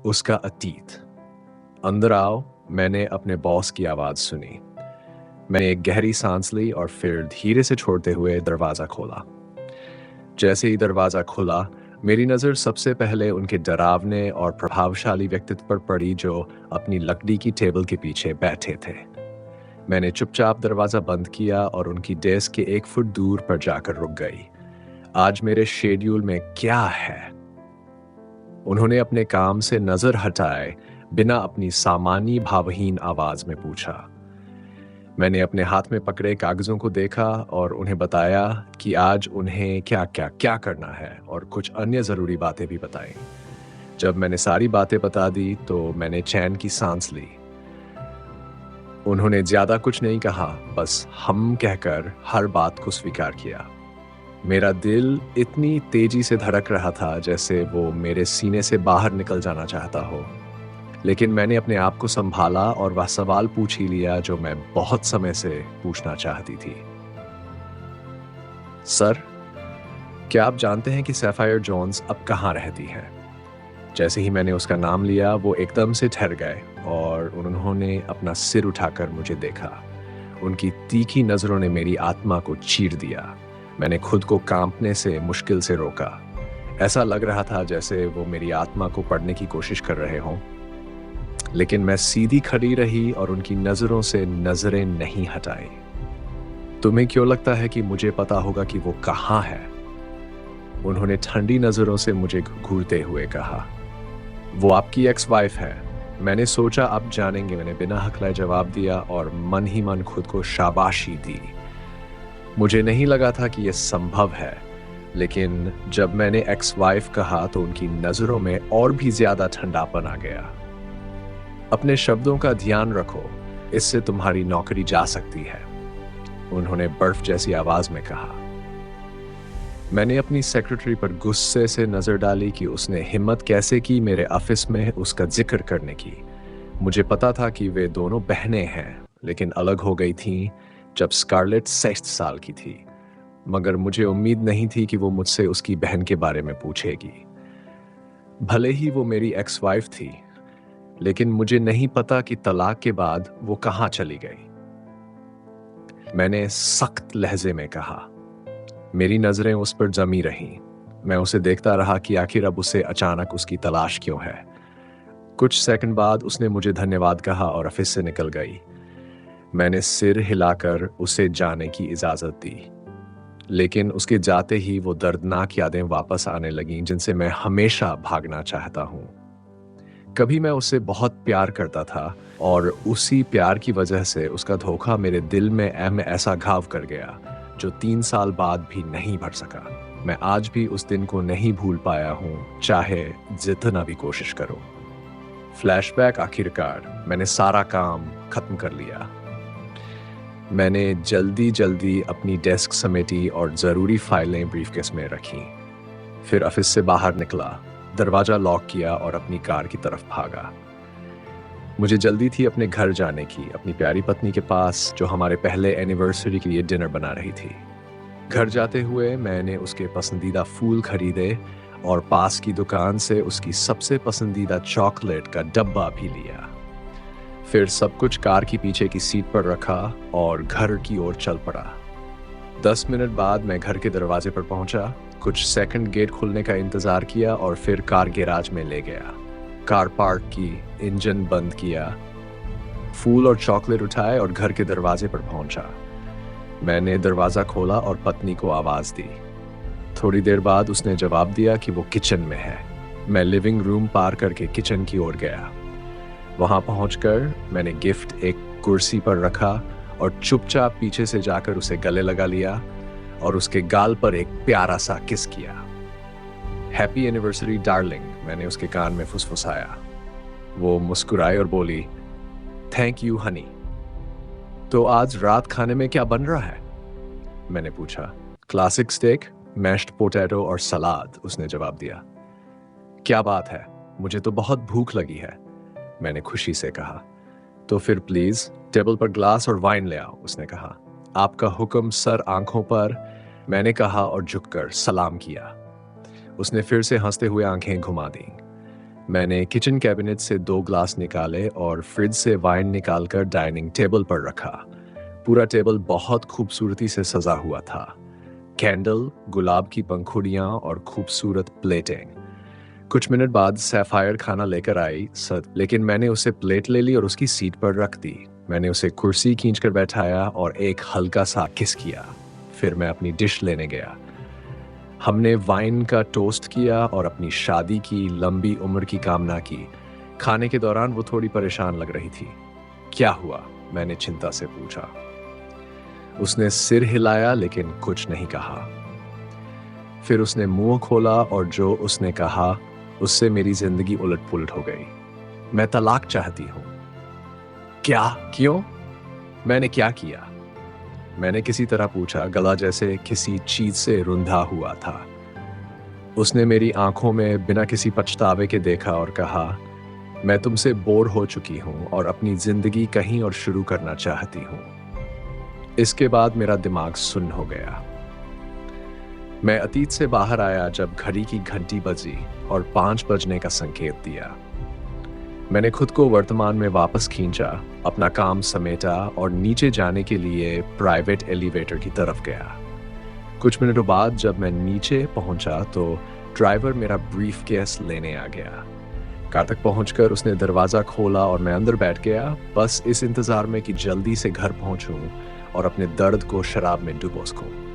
उसका अतीत। अंदर आओ। मैंने अपने बॉस की आवाज़ सुनी। मैंने एक गहरी सांस ली और फिर धीरे से छोड़ते हुए दरवाज़ा खोला। जैसे ही दरवाज़ा खुला, मेरी नज़र सबसे पहले उनके डरावने और प्रभावशाली व्यक्तित्व पर पड़ी जो अपनी लकड़ी की टेबल के पीछे बैठे थे। मैंने चुपचाप दरवाज़ा बंद किया और उनकी डेस्क के 1 फुट दूर पर जाकर रुक गई। आज मेरे शेड्यूल में क्या है? उन्होंने अपने काम से नज़र हटाए बिना अपनी सामान्य भावहीन आवाज़ में पूछा। मैंने अपने हाथ में पकड़े कागज़ों को देखा और उन्हें बताया कि आज उन्हें क्या करना है और कुछ अन्य ज़रूरी बातें भी बताई। जब मैंने सारी बातें बता दी तो मैंने चैन की सांस ली। उन्होंने ज़्यादा कुछ नहीं कहा, बस हम कहकर हर बात को स्वीकार किया। मेरा दिल इतनी तेजी से धड़क रहा था जैसे वो मेरे सीने से बाहर निकल जाना चाहता हो। लेकिन मैंने अपने आप को संभाला और वह सवाल पूछ ही लिया जो मैं बहुत समय से पूछना चाहती थी। सर, क्या आप जानते हैं कि सैफायर जोन्स अब कहाँ रहती है? जैसे ही मैंने उसका नाम लिया, वो एकदम से ठहर गए और उन्होंने अपना सिर उठाकर मुझे देखा। उनकी तीखी नज़रों ने मेरी आत्मा को चीर दिया। मैंने खुद को कांपने से मुश्किल से रोका। ऐसा लग रहा था जैसे वो मेरी आत्मा को पढ़ने की कोशिश कर रहे हों। लेकिन मैं सीधी खड़ी रही और उनकी नज़रों से नज़रें नहीं हटाई। तुम्हें क्यों लगता है कि मुझे पता होगा कि वो कहाँ है? उन्होंने ठंडी नज़रों से मुझे घूरते हुए कहा। वो आपकी एक्स वाइफ है। मैंने सोचा आप जानेंगे। मैंने बिना हकलाए जवाब दिया और मन ही मन खुद को शाबाशी दी। मुझे नहीं लगा था कि यह संभव है, लेकिन जब मैंने एक्स वाइफ कहा तो उनकी नज़रों में और भी ज़्यादा ठंडापन आ गया। अपने शब्दों का ध्यान रखो, इससे तुम्हारी नौकरी जा सकती है, उन्होंने बर्फ जैसी आवाज में कहा। मैंने अपनी सेक्रेटरी पर गुस्से से नजर डाली कि उसने हिम्मत कैसे की मेरे ऑफिस में उसका जिक्र करने की। मुझे पता था कि वे दोनों बहनें हैं, लेकिन अलग हो गई थीं जब स्कारलेट 6 साल की थी। मगर मुझे उम्मीद नहीं थी कि वो मुझसे उसकी बहन के बारे में पूछेगी। भले ही वो मेरी एक्स वाइफ थी, लेकिन मुझे नहीं पता कि तलाक के बाद वो कहाँ चली गई। मैंने सख्त लहजे में कहा। मेरी नजरें उस पर जमी रहीं। मैं उसे देखता रहा कि आखिर अब उसे अचानक उसकी तलाश क्यों है। कुछ सेकंड बाद उसने मुझे धन्यवाद कहा और ऑफिस से निकल गई। मैंने सिर हिलाकर उसे जाने की इजाजत दी, लेकिन उसके जाते ही वो दर्दनाक यादें वापस आने लगीं जिनसे मैं हमेशा भागना चाहता हूँ। कभी मैं उससे बहुत प्यार करता था और उसी प्यार की वजह से उसका धोखा मेरे दिल में ऐसा घाव कर गया जो 3 साल बाद भी नहीं भर सका। मैं आज भी उस दिन को नहीं भूल पाया हूँ, चाहे जितना भी कोशिश करो। फ्लैशबैक। आखिरकार मैंने सारा काम खत्म कर लिया। मैंने जल्दी अपनी डेस्क समेटी और ज़रूरी फाइलें ब्रीफकेस में रखीं। फिर ऑफिस से बाहर निकला, दरवाजा लॉक किया और अपनी कार की तरफ भागा। मुझे जल्दी थी अपने घर जाने की, अपनी प्यारी पत्नी के पास जो हमारे पहले एनिवर्सरी के लिए डिनर बना रही थी। घर जाते हुए मैंने उसके पसंदीदा फूल खरीदे और पास की दुकान से उसकी सबसे पसंदीदा चॉकलेट का डब्बा भी लिया। फिर सब कुछ कार की पीछे की सीट पर रखा और घर की ओर चल पड़ा। 10 मिनट बाद मैं घर के दरवाजे पर पहुंचा, कुछ सेकंड गेट खुलने का इंतजार किया और फिर कार गैराज में ले गया। कार पार्क की, इंजन बंद किया, फूल और चॉकलेट उठाए और घर के दरवाजे पर पहुंचा। मैंने दरवाजा खोला और पत्नी को आवाज दी। थोड़ी देर बाद उसने जवाब दिया कि वो किचन में है। मैं लिविंग रूम पार करके किचन की ओर गया। वहां पहुंचकर मैंने गिफ्ट एक कुर्सी पर रखा और चुपचाप पीछे से जाकर उसे गले लगा लिया और उसके गाल पर एक प्यारा सा किस किया। हैप्पी एनिवर्सरी डार्लिंग, मैंने उसके कान में फुसफुसाया। वो मुस्कुराई और बोली, थैंक यू हनी। तो आज रात खाने में क्या बन रहा है? मैंने पूछा। क्लासिक स्टेक, मैश्ड पोटैटो और सलाद, उसने जवाब दिया। क्या बात है, मुझे तो बहुत भूख लगी है, मैंने खुशी से कहा। तो फिर प्लीज टेबल पर ग्लास और वाइन ले आओ, उसने कहा। आपका हुक्म सर। आंखों पर, मैंने कहा और झुककर सलाम किया। उसने फिर से हंसते हुए आंखें घुमा दी। मैंने किचन कैबिनेट से 2 ग्लास निकाले और फ्रिज से वाइन निकालकर डाइनिंग टेबल पर रखा। पूरा टेबल बहुत खूबसूरती से सजा हुआ था। कैंडल, गुलाब की पंखुड़ियाँ और खूबसूरत प्लेटिंग। कुछ मिनट बाद सैफायर खाना लेकर आई लेकिन मैंने उसे प्लेट ले ली और उसकी सीट पर रख दी। मैंने उसे कुर्सी खींचकर बैठाया और एक हल्का सा किस किया। फिर मैं अपनी डिश लेने गया। हमने वाइन का टोस्ट किया और अपनी शादी की लंबी उम्र की कामना की। खाने के दौरान वो थोड़ी परेशान लग रही थी। क्या हुआ? मैंने चिंता से पूछा। उसने सिर हिलाया लेकिन कुछ नहीं कहा। फिर उसने मुंह खोला और जो उसने कहा उससे मेरी जिंदगी उलट-पुलट हो गई। मैं तलाक चाहती हूँ। क्या? क्यों? मैंने क्या किया? मैंने किसी तरह पूछा, गला जैसे किसी चीज से रुंधा हुआ था। उसने मेरी आंखों में बिना किसी पछतावे के देखा और कहा, मैं तुमसे बोर हो चुकी हूं और अपनी जिंदगी कहीं और शुरू करना चाहती हूं। इसके बाद मेरा दिमाग सुन्न हो गया। मैं अतीत से बाहर आया जब घड़ी की घंटी बजी और 5 बजने का संकेत दिया। मैंने खुद को वर्तमान में वापस खींचा, अपना काम समेटा और नीचे जाने के लिए प्राइवेट एलिवेटर की तरफ गया। कुछ मिनटों बाद जब मैं नीचे पहुंचा तो ड्राइवर मेरा ब्रीफकेस लेने आ गया। कार तक पहुंचकर उसने दरवाज़ा खोला और मैं अंदर बैठ गया, बस इस इंतज़ार में कि जल्दी से घर पहुंचूं और अपने दर्द को शराब में डुबो सकूं।